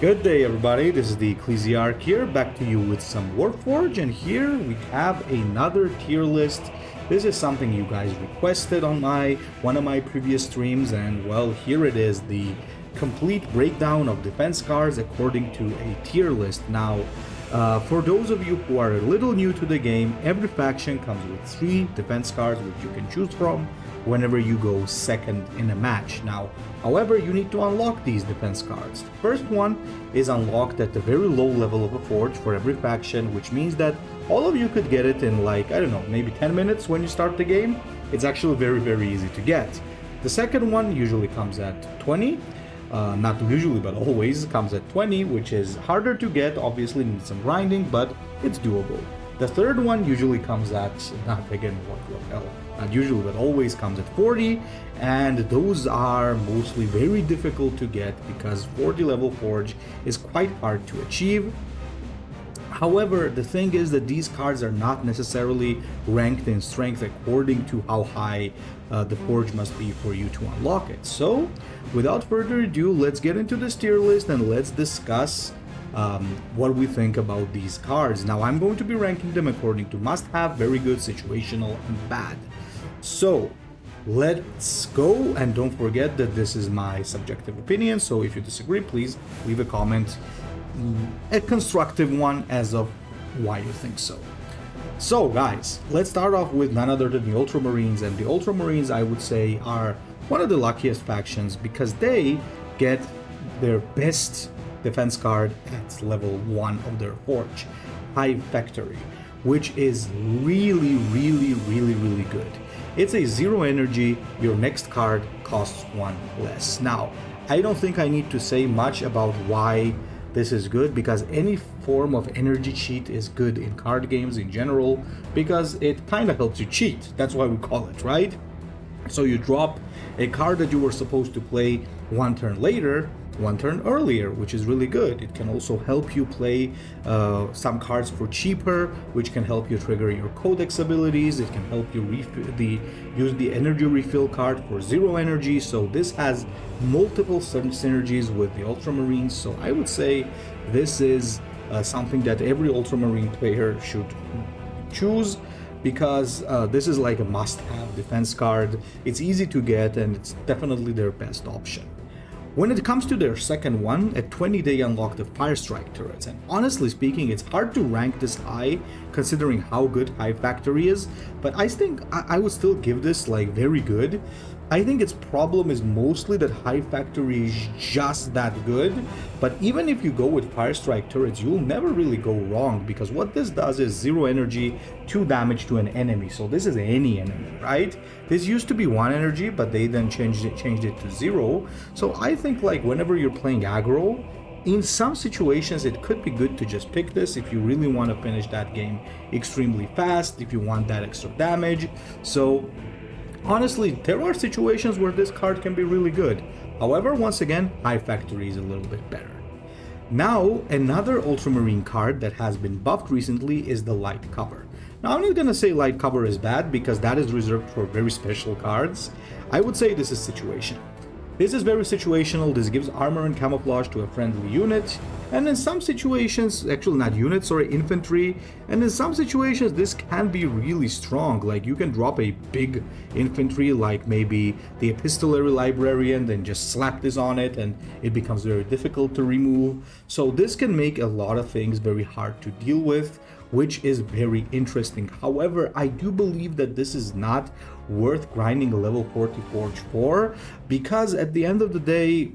Good day everybody, this is the Ecclesiarch here, back to you with some Warpforge, and here we have another tier list. This is something you guys requested on one of my previous streams, and well, here it is, the complete breakdown of defense cards according to a tier list. Now, for those of you who are a little new to the game, every faction comes with 3 defense cards which you can choose from whenever you go second in a match. Now, however, you need to unlock these defense cards. The first one is unlocked at the very low level of a forge for every faction, which means that all of you could get it in like, I don't know, maybe 10 minutes when you start the game. It's actually very easy to get. The second one usually comes at 20. Not usually, but always comes at 20, which is harder to get, obviously needs some grinding, but it's doable. The third one usually comes at, not usually, but always comes at 40, and those are mostly very difficult to get because 40 level forge is quite hard to achieve. However, the thing is that these cards are not necessarily ranked in strength according to how high the forge must be for you to unlock it. So, without further ado, let's get into this tier list and let's discuss what we think about these cards. Now, I'm going to be ranking them according to must-have, very good, situational, and bad. So, let's go, and don't forget that this is my subjective opinion, so if you disagree, please leave a comment, a constructive one as of why you think so. So guys, let's start off with none other than the Ultramarines, and the Ultramarines, I would say, are one of the luckiest factions because they get their best defense card at level 1 of their forge, High Factory, which is really good. It's a 0 energy, your next card costs 1 less. Now, I don't think I need to say much about why this is good, because any form of energy cheat is good in card games in general, because it kind of helps you cheat. That's why we call it, right? So you drop a card that you were supposed to play 1 turn later, 1 turn earlier, which is really good. It can also help you play some cards for cheaper, which can help you trigger your codex abilities. It can help you use the energy refill card for 0 energy. So this has multiple synergies with the Ultramarines. So I would say this is something that every Ultramarine player should choose, because this is like a must-have defense card. It's easy to get and it's definitely their best option. When it comes to their second one, at 20 they unlock the Fire Strike turrets, and honestly speaking, it's hard to rank this high considering how good High Factory is, but I think I would still give this like very good. I think its problem is mostly that High Factory is just that good, but even if you go with Fire Strike turrets, you'll never really go wrong, because what this does is 0 energy, 2 damage to an enemy. So this is any enemy, right? This used to be 1 energy, but they then changed it to 0. So I think like whenever you're playing aggro, in some situations it could be good to just pick this if you really want to finish that game extremely fast, if you want that extra damage. So honestly, there are situations where this card can be really good. However, once again, High Factory is a little bit better. Now, another Ultramarine card that has been buffed recently is the Light Cover. Now, I'm not gonna say Light Cover is bad, because that is reserved for very special cards. I would say this is situational. This is very situational. This gives armor and camouflage to a friendly unit, and in some situations, actually not units, sorry, infantry, and in some situations this can be really strong. Like you can drop a big infantry like maybe the Epistolary Librarian, then just slap this on it and it becomes very difficult to remove. So this can make a lot of things very hard to deal with, which is very interesting. However, I do believe that this is not worth grinding a level 40 forge for, because at the end of the day,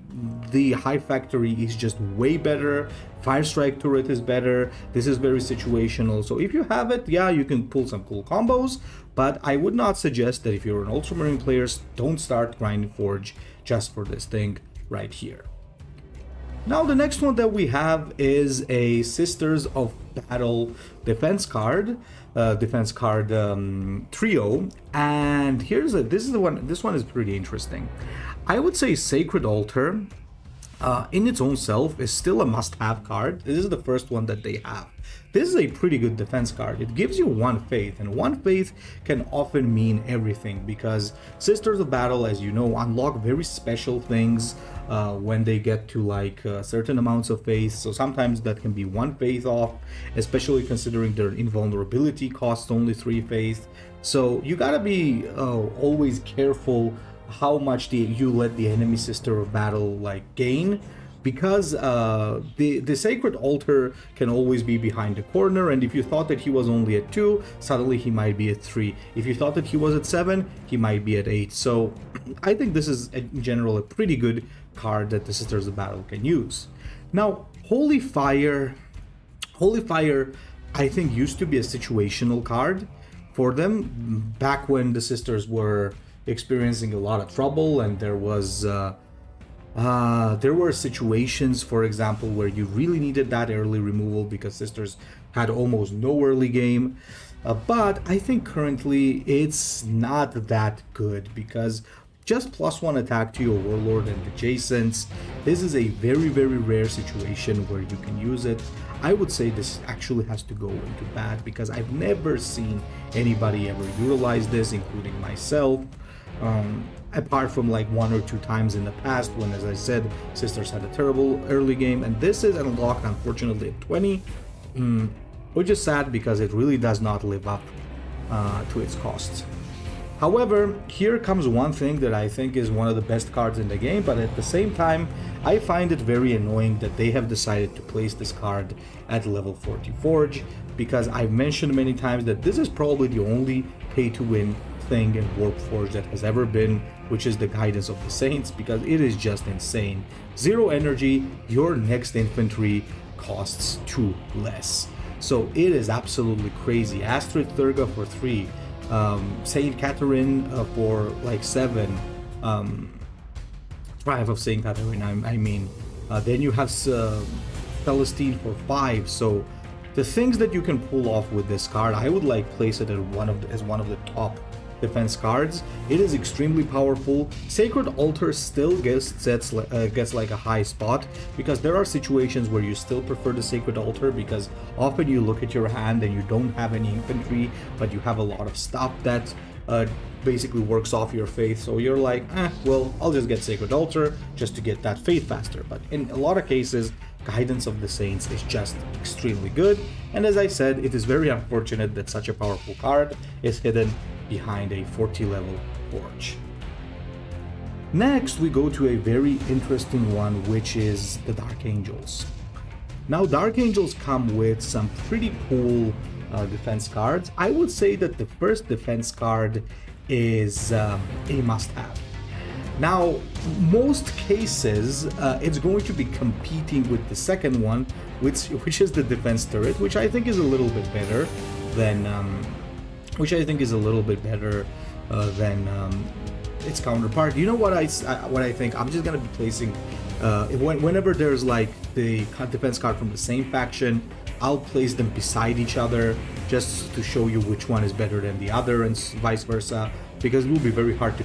the High Factory is just way better. Fire Strike turret is better. This is very situational. So if you have it, yeah, you can pull some cool combos, but I would not suggest that if you're an Ultramarine player, don't start grinding forge just for this thing right here. Now the next one that we have is a Sisters of Battle defense card trio, and this one is pretty interesting. I would say Sacred Altar in its own self is still a must-have card. This is the first one that they have. this is a pretty good defense card. It gives you one faith, and one faith can often mean everything, because Sisters of Battle, as you know, unlock very special things when they get to like certain amounts of faith. So sometimes that can be one faith off, especially considering their invulnerability costs only 3 faith. So you gotta be always careful how much you let the enemy Sister of Battle like gain, because the Sacred Altar can always be behind the corner, and if you thought that he was only at 2, suddenly he might be at 3. If you thought that he was at 7, he might be at 8. So I think this is in general a pretty good card that the Sisters of Battle can use. Now, Holy Fire I think used to be a situational card for them back when the sisters were experiencing a lot of trouble, and there were situations, for example, where you really needed that early removal because sisters had almost no early game. But I think currently it's not that good, because just +1 attack to your Warlord and adjacents, this is a very, very rare situation where you can use it. I would say this actually has to go into bad, because I've never seen anybody ever utilize this, including myself. Apart from like 1 or 2 times in the past when, as I said, sisters had a terrible early game, and this is unlocked unfortunately at 20, which is sad because it really does not live up to its costs. However, here comes one thing that I think is one of the best cards in the game, but at the same time, I find it very annoying that they have decided to place this card at level 40 Forge, because I've mentioned many times that this is probably the only pay-to-win thing in Warpforge that has ever been, which is the Guidance of the Saints, because it is just insane. 0 energy, your next infantry costs 2 less. So it is absolutely crazy. Astra Thurga for 3. Saint Catherine for like 7, Triumph of Saint Catherine, I mean. Then you have Celestine for 5. So the things that you can pull off with this card, I would like place it as one of the top defense cards. It is extremely powerful. Sacred Altar still gets like a high spot, because there are situations where you still prefer the Sacred Altar, because often you look at your hand and you don't have any infantry, but you have a lot of stuff that basically works off your faith, so you're like, well, I'll just get Sacred Altar just to get that faith faster. But in a lot of cases, Guidance of the Saints is just extremely good, and as I said, it is very unfortunate that such a powerful card is hidden behind a 40 level Forge. Next, we go to a very interesting one, which is the Dark Angels. Now, Dark Angels come with some pretty cool defense cards. I would say that the first defense card is a must-have. Now, most cases, it's going to be competing with the second one, which is the Defense Turret, which I think is a little bit better than its counterpart. You know what I think? I'm just gonna be placing whenever there's like the defense card from the same faction, I'll place them beside each other just to show you which one is better than the other, and vice versa, because it will be very hard to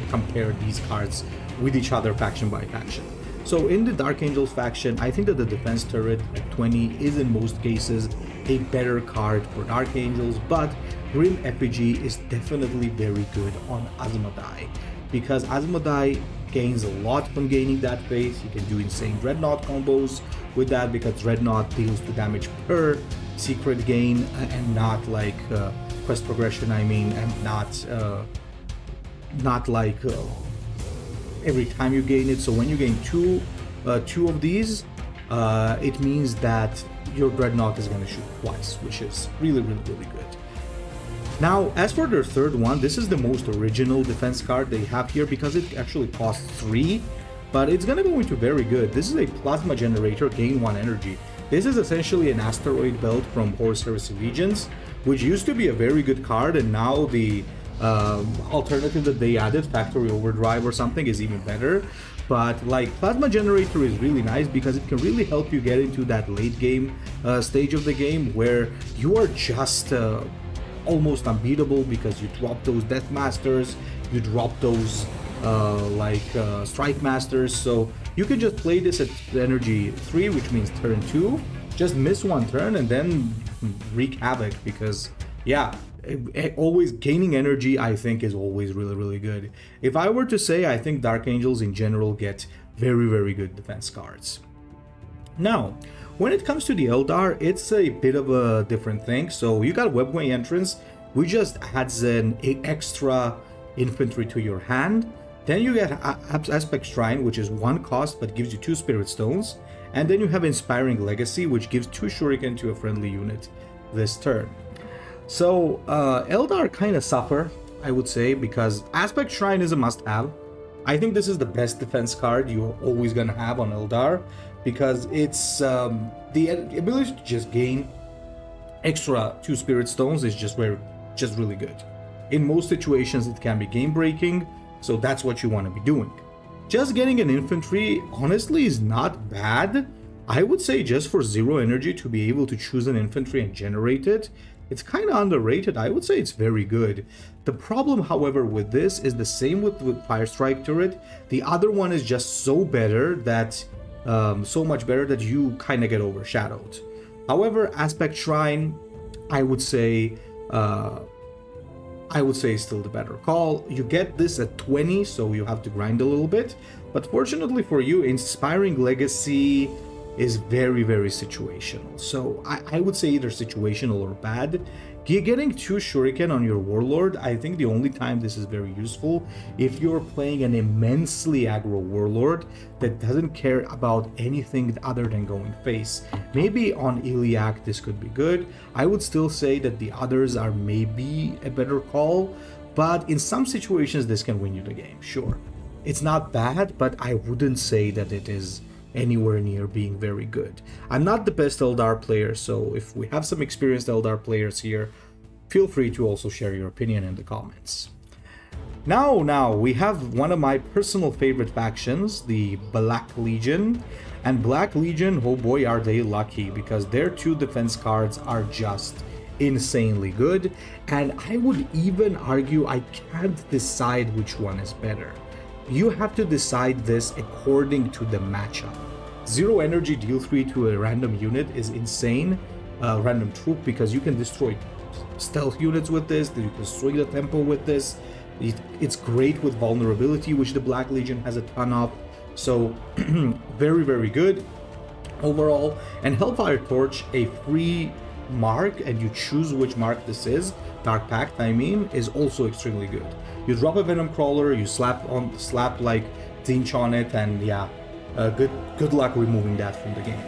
compare these cards with each other faction by faction. So in the Dark Angels faction, I think that the Defense Turret at 20 is in most cases a better card for Dark Angels, but Grim Effigy is definitely very good on Asmodai, because Asmodai gains a lot from gaining that faith. You can do insane Dreadnought combos with that, because Dreadnought deals 2 damage per secret gain, and not like quest progression, I mean, and not like every time you gain it. So when you gain two of these, it means that your Dreadnought is going to shoot twice, which is really, really, really good. Now, as for their third one, this is the most original defense card they have here, because it actually costs 3, but it's going to go into very good. This is a Plasma Generator, gain 1 energy. This is essentially an asteroid belt from Horus Heresy Legions, which used to be a very good card, and now the alternative that they added, Factory Overdrive or something, is even better. But like, Plasma Generator is really nice because it can really help you get into that late game stage of the game where you are just almost unbeatable, because you drop those Death Masters, you drop those Strike Masters, so you can just play this at energy 3, which means turn 2, just miss one turn and then wreak havoc, because yeah, always gaining energy I think is always really good. If I were to say, I think Dark Angels in general get very good defense cards. Now, when it comes to the Eldar, it's a bit of a different thing. So you got Webway Entrance, which just adds an extra infantry to your hand. Then you get Aspect Shrine, which is 1 cost but gives you 2 Spirit Stones. And then you have Inspiring Legacy, which gives 2 Shuriken to a friendly unit this turn. So Eldar kind of suffer, I would say, because Aspect Shrine is a must-have. I think this is the best defense card you're always going to have on Eldar, because it's the ability to just gain extra 2 Spirit Stones is just really good. In most situations it can be game breaking, so that's what you want to be doing. Just getting an infantry honestly is not bad. I would say just for 0 energy to be able to choose an infantry and generate it, it's kind of underrated. I would say it's very good. The problem, however, with this is the same with Fire Strike Turret. The other one is just so better that so much better that you kind of get overshadowed. However, Aspect Shrine, I would say is still the better call. You get this at 20, so you have to grind a little bit. But fortunately for you, Inspiring Legacy is very situational. So I would say either situational or bad. Getting 2 Shuriken on your Warlord, I think the only time this is very useful if you're playing an immensely aggro Warlord that doesn't care about anything other than going face. Maybe on Iliac this could be good. I would still say that the others are maybe a better call, but in some situations this can win you the game, sure. It's not bad, but I wouldn't say that it is anywhere near being very good. I'm not the best Eldar player, so if we have some experienced Eldar players here, feel free to also share your opinion in the comments. Now we have one of my personal favorite factions, the Black Legion. And Black Legion, oh boy are they lucky, because their 2 defense cards are just insanely good, and I would even argue I can't decide which one is better. You have to decide this according to the matchup. 0 energy deal 3 to a random unit is insane, random troop, because you can destroy stealth units with this, you can destroy the tempo with this. It's great with vulnerability, which the Black Legion has a ton of. So very good overall. And Hellfire Torch, a free mark, and you choose which mark this is, Dark Pact I mean, is also extremely good. You drop a Venom Crawler, you slap like Zinch on it, and yeah, good luck removing that from the game.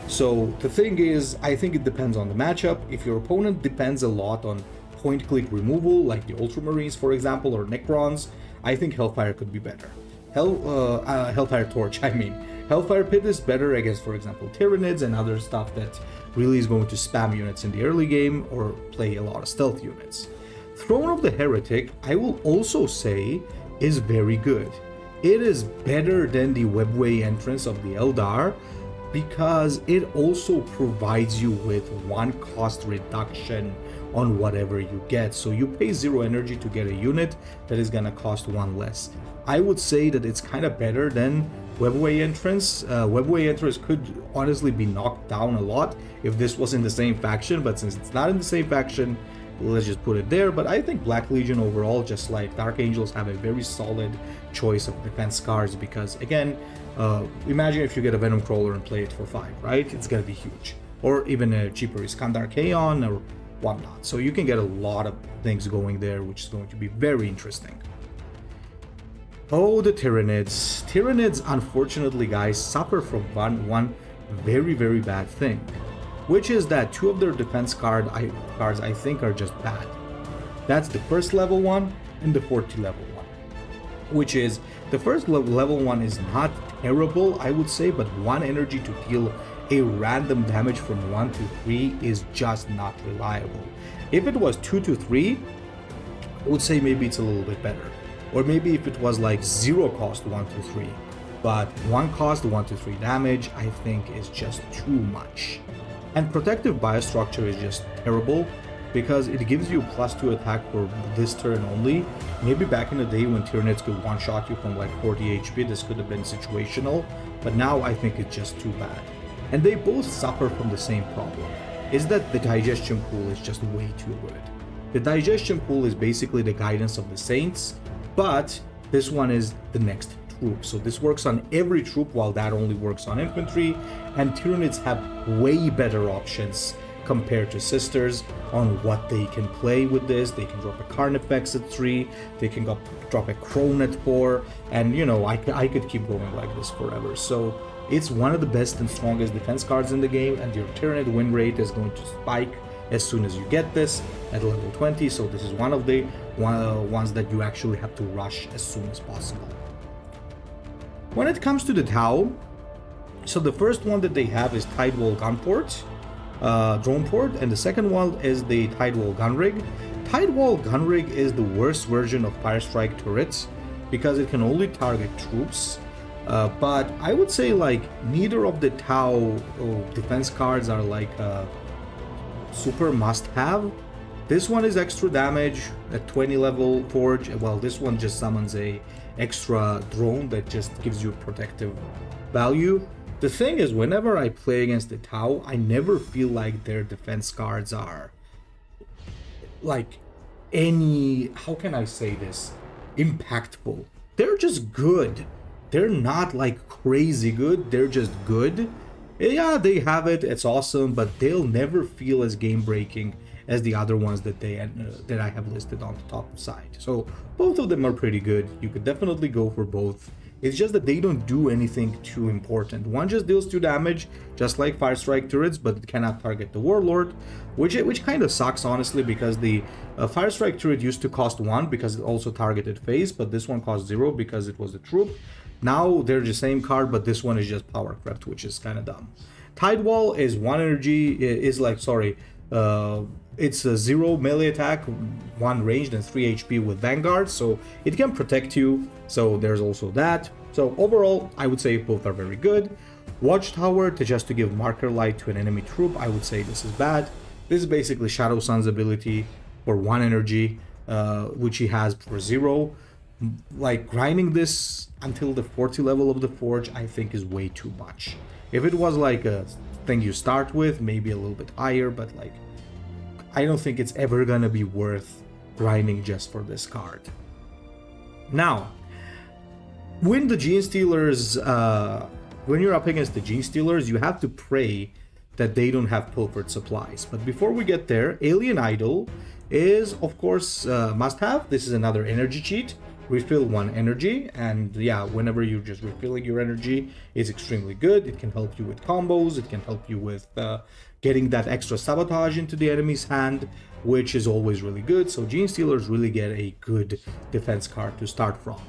So the thing is, I think it depends on the matchup. If your opponent depends a lot on point-click removal, like the Ultramarines for example, or Necrons, I think Hellfire could be better. Hellfire Torch, I mean. Hellfire Pit is better against, for example, Tyranids and other stuff that really is going to spam units in the early game or play a lot of stealth units. Throne of the Heretic, I will also say, is very good. It is better than the Webway Entrance of the Eldar, because it also provides you with 1 cost reduction on whatever you get. So you pay 0 energy to get a unit that is gonna cost 1 less. I would say that it's kind of better than Webway Entrance. Webway Entrance could honestly be knocked down a lot if this was in the same faction, but since it's not in the same faction, let's just put it there. But I think Black Legion overall, just like Dark Angels, have a very solid choice of defense cards, because again, imagine if you get a Venom Crawler and play it for 5, right? It's gonna be huge. Or even a cheaper Iskandar Kaon or whatnot. So you can get a lot of things going there, which is going to be very interesting. Oh, the Tyranids. Tyranids, unfortunately, guys, suffer from one very bad thing, which is that 2 of their defense cards I think are just bad. That's the first level one and the 40 level one, which is the first level one is not terrible, I would say, but 1 energy to deal a random damage from 1 to 3 is just not reliable. If it was 2 to 3, I would say maybe it's a little bit better. Or maybe if it was like 0 cost 1 to 3, but 1 cost 1 to 3 damage, I think is just too much. And Protective Biostructure is just terrible, because it gives you +2 attack for this turn only. Maybe back in the day when Tyranids could one-shot you from like 40 HP, this could have been situational, but now I think it's just too bad. and they both suffer from the same problem, is that the digestion pool is just way too good. The digestion pool is basically the guidance of the Saints, but this one is the next troop. So this works on every troop, while that only works on infantry, and Tyranids have way better options compared to Sisters on what they can play with this. They can drop a Carnifex at 3, they can drop a Crone at 4, and you know, I could keep going like this forever. So it's one of the best and strongest defense cards in the game, and your Tyranid win rate is going to spike as soon as you get this at level 20, so this is one of the ones that you actually have to rush as soon as possible. When it comes to the Tau, so the first one that they have is Tidewall Gunport, Drone Port, and the second one is the Tidewall Gunrig. Tidewall Gunrig is the worst version of Firestrike turrets because it can only target troops, but I would say like neither of the Tau defense cards are like super must-have. This one is extra damage at 20 level Forge, while this one just summons a extra drone that just gives you protective value. The thing is, whenever I play against the Tau, I never feel like their defense cards are like any, how can I say this, impactful. They're just good. They're not like crazy good, they're just good. Yeah, they have it, it's awesome, but they'll never feel as game-breaking as the other ones that I have listed on the top side. So both of them are pretty good. You could definitely go for both. It's just that they don't do anything too important. One just deals 2 damage, just like Firestrike turrets, but it cannot target the Warlord, which kind of sucks, honestly, because the Firestrike turret used to cost 1 because it also targeted phase, but this one cost 0 because it was a troop. Now they're the same card, but this one is just power crept, which is kind of dumb. Tidewall is 1 energy, it's a 0 melee attack, 1 ranged, and 3 HP with Vanguard, so it can protect you, so there's also that. So overall, I would say both are very good. Watchtower, just to give marker light to an enemy troop, I would say this is bad. This is basically Shadow Sun's ability for 1 energy, which he has for 0. Like, grinding this until the 40 level of the Forge, I think is way too much. If it was like a thing you start with, maybe a little bit higher, but like, I don't think it's ever gonna be worth grinding just for this card. Now, when the Genestealers, when you're up against the Genestealers, you have to pray that they don't have pilfered supplies. But before we get there, Alien Idol is, of course, must-have. This is another energy cheat. Refill 1 energy, and yeah, whenever you're just refilling your energy, it's extremely good. It can help you with combos, it can help you with getting that extra sabotage into the enemy's hand, which is always really good. So Genestealers really get a good defense card to start from.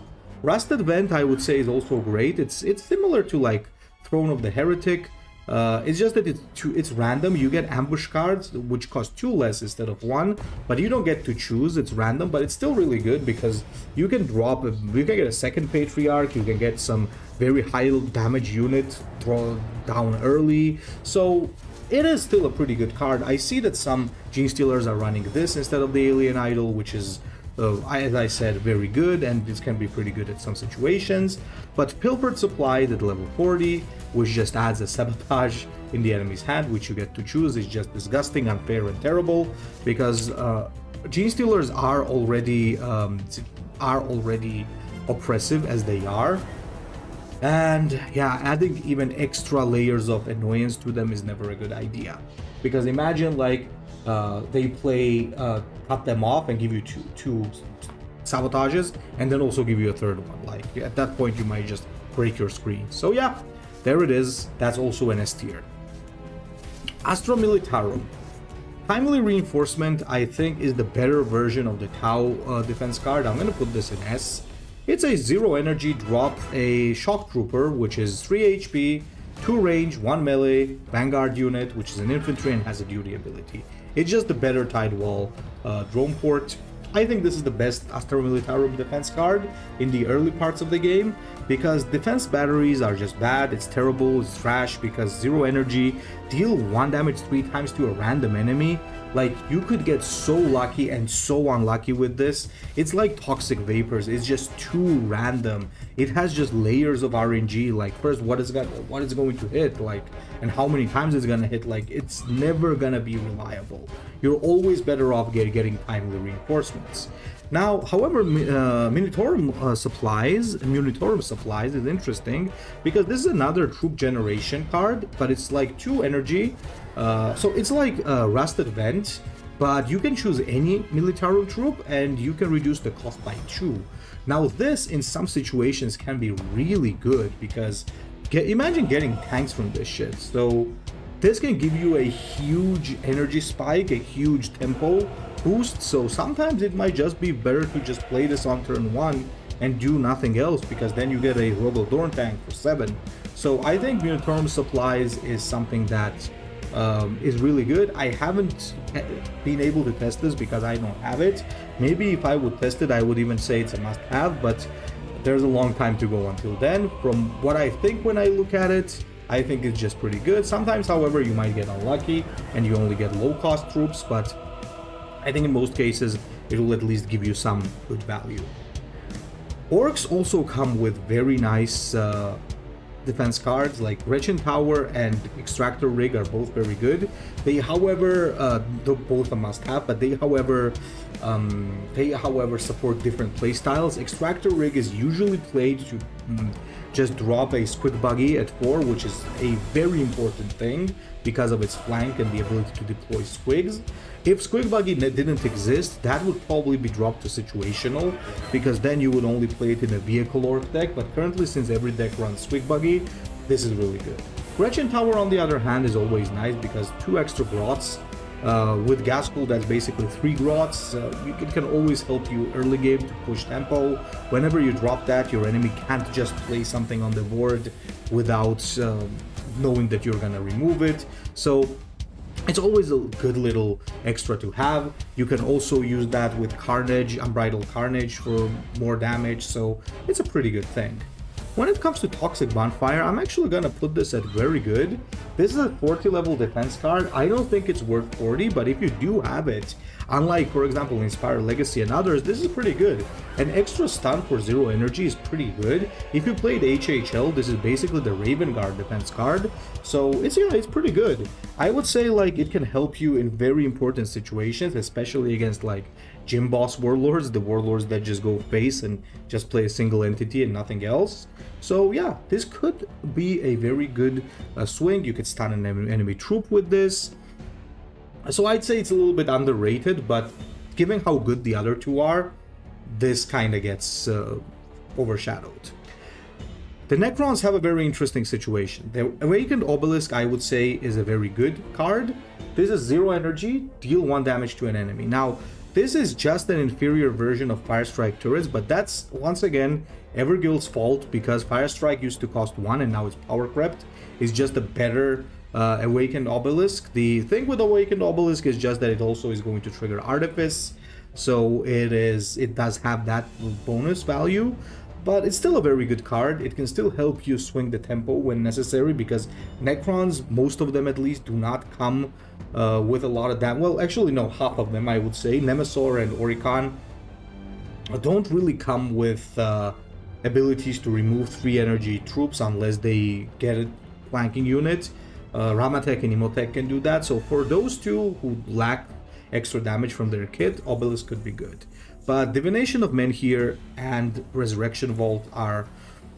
Rusted Vent, I would say, is also great. It's similar to like Throne of the Heretic. It's just that it's random. You get ambush cards which cost 2 less instead of 1, but you don't get to choose. It's random, but it's still really good because you can get a second Patriarch, you can get some very high damage unit draw down early, so it is still a pretty good card. I see that some Genestealers are running this instead of the Alien Idol, which is as I said, very good, and this can be pretty good at some situations. But Pilfered Supply at level 40, which just adds a sabotage in the enemy's hand, which you get to choose, is just disgusting, unfair, and terrible, because Genestealers are already oppressive as they are. And yeah, adding even extra layers of annoyance to them is never a good idea. Because imagine like they play cut them off and give you two sabotages, and then also give you a third one. Like at that point you might just break your screen. So yeah, there it is. That's also an S tier. Astra Militarum. Timely Reinforcement, I think, is the better version of the Tau defense card. I'm gonna put this in S. It's a 0 energy drop, a Shock Trooper, which is 3 HP, 2 range, 1 melee, Vanguard unit, which is an infantry and has a duty ability. It's just the better Tidewall drone port. I think this is the best Astra Militarum defense card in the early parts of the game, because defense batteries are just bad, it's terrible, it's trash, because 0 energy, deal 1 damage 3 times to a random enemy. Like, you could get so lucky and so unlucky with this. It's like toxic vapors. It's just too random. It has just layers of RNG. Like, first, what is it going to hit? Like, and how many times it's gonna hit? Like, it's never gonna be reliable. You're always better off getting timely reinforcements. Now, however, Munitorum supplies is interesting because this is another troop generation card, but it's like 2 energy. So it's like Rusted Vent, but you can choose any Militarum troop and you can reduce the cost by 2. Now, this in some situations can be really good because imagine getting tanks from this shit. So this can give you a huge energy spike, a huge tempo boost, so sometimes it might just be better to just play this on turn 1 and do nothing else, because then you get a Robo-Dorn tank for 7. So I think Munitorum supplies is something that is really good. I haven't been able to test this because I don't have it. Maybe if I would test it, I would even say it's a must-have, but there's a long time to go until then. From what I think when I look at it, I think it's just pretty good. Sometimes, however, you might get unlucky and you only get low-cost troops, but I think in most cases it will at least give you some good value. Orcs also come with very nice defense cards, like Wretched Tower and Extractor Rig are both very good. They, however, both a must-have, but they, however, support different playstyles. Extractor Rig is usually played to just drop a Squig Buggy at 4, which is a very important thing because of its flank and the ability to deploy Squigs. If Squig Buggy didn't exist, that would probably be dropped to situational, because then you would only play it in a vehicle orc deck, but currently, since every deck runs Squig Buggy, this is really good. Gretchen Tower, on the other hand, is always nice because 2 extra grots. With gas pool, that's basically 3 grots. It can always help you early game to push tempo. Whenever you drop that, your enemy can't just play something on the board without knowing that you're gonna remove it. So it's always a good little extra to have. You can also use that with Carnage, Unbridled Carnage, for more damage, so it's a pretty good thing. When it comes to Toxic Bonfire, I'm actually gonna put this at very good. This is a 40 level defense card. I don't think it's worth 40, but if you do have it, unlike, for example, Inspire Legacy and others, this is pretty good. An extra stun for 0 energy is pretty good. If you played HHL, this is basically the Raven Guard defense card, so it's pretty good. I would say, like, it can help you in very important situations, especially against, like, Gym Boss Warlords, the Warlords that just go face and just play a single entity and nothing else. So yeah, this could be a very good swing. You could stun an enemy troop with this. So I'd say it's a little bit underrated, but given how good the other 2 are, this kind of gets overshadowed. The Necrons have a very interesting situation. The Awakened Obelisk, I would say, is a very good card. This is 0 energy, deal 1 damage to an enemy. Now, this is just an inferior version of Firestrike turrets, but that's, once again, Everguild's fault, because Firestrike used to cost 1 and now it's power crept. It's just a better Awakened Obelisk. The thing with Awakened Obelisk is just that it also is going to trigger Artifice, so it does have that bonus value, but it's still a very good card. It can still help you swing the tempo when necessary, because Necrons, most of them at least, do not come with a lot of damage. Well, actually no, half of them, I would say. Nemesaur and Oricon don't really come with abilities to remove 3 energy troops unless they get a flanking unit. Ramatek and Imhotep can do that, so for those 2 who lack extra damage from their kit, Obelisk could be good. But Divination of Menhir and Resurrection Vault are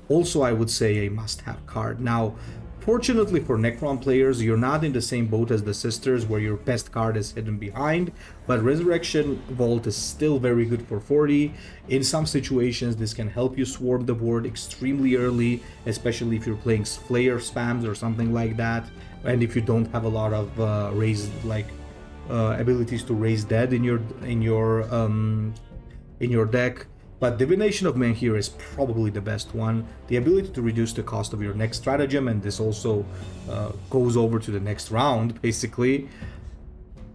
also, I would say, a must-have card. Now, fortunately for Necron players, you're not in the same boat as the Sisters, where your best card is hidden behind, but Resurrection Vault is still very good for 40. In some situations, this can help you swarm the board extremely early, especially if you're playing Flayer spams or something like that, and if you don't have a lot of abilities to raise dead in your deck. But Divination of Menhir is probably the best one. The ability to reduce the cost of your next stratagem, and this also goes over to the next round, basically.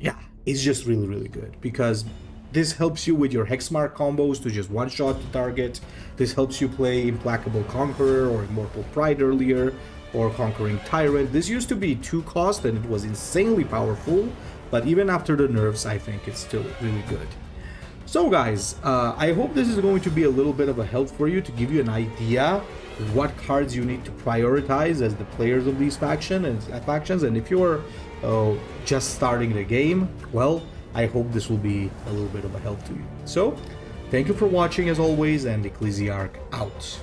Yeah, it's just really, really good, because this helps you with your Hexmark combos to just one-shot the target. This helps you play Implacable Conqueror or Immortal Pride earlier, or Conquering Tyrant. This used to be 2 cost and it was insanely powerful, but even after the nerfs, I think it's still really good. So guys, I hope this is going to be a little bit of a help for you to give you an idea what cards you need to prioritize as the players of these factions, and if you're just starting the game, well, I hope this will be a little bit of a help to you. So, thank you for watching as always, and Ecclesiarch out.